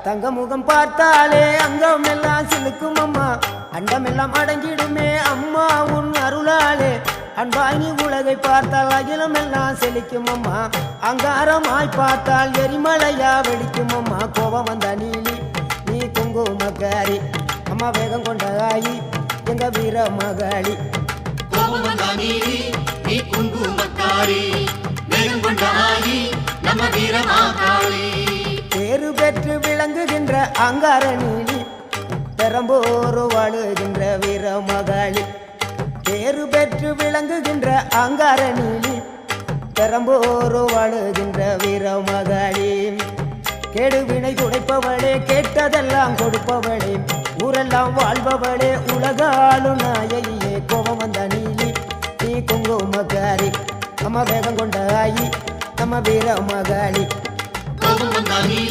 தங்க முகம் பார்த்தாலே அங்கம் எல்லாம் சிலுக்கும் அம்மா, அண்டமெல்லாம் அடங்கிடுமே அம்மா உன் அருளாலே. அன்பாய் நீ உலகை பார்த்தால் அகிலம் எல்லாம் செழிக்கும் அம்மா, அங்காரமாய் பார்த்தால் எரிமலையா வெடிக்கும் அம்மா. கோபம் வந்த நீலி நீ குங்குமக்காரி அம்மா, வேகம் கொண்ட ஆயி எங்க வீர மகாளி. கோபம் வந்த நீலி நீ குங்குமக்காரி, வேகம் கொண்ட ஆயி நம்ம வீர மகாளி. பேரு பெற்று விளங்குகின்ற அங்கார நீலி, பெரம்போர் வாழுகின்ற வீர மகாளி. பேரு பெற்று விளங்குகின்ற அங்கார நீலி, பெரம்போர் வாழுகின்ற வீர மகாளி. கெடுவினை துடைப்பவளே, கேட்டதெல்லாம் கொடுப்பவளே, ஊரெல்லாம் வாழ்பவளே, உலகாலும் நாயகியே. கோபம் வந்த நீலி நீ குங்குமக்காரி அம்மா, வேகம் கொண்ட ஆயி நம்ம வீர மகாளி. கோபம் வந்த நீலி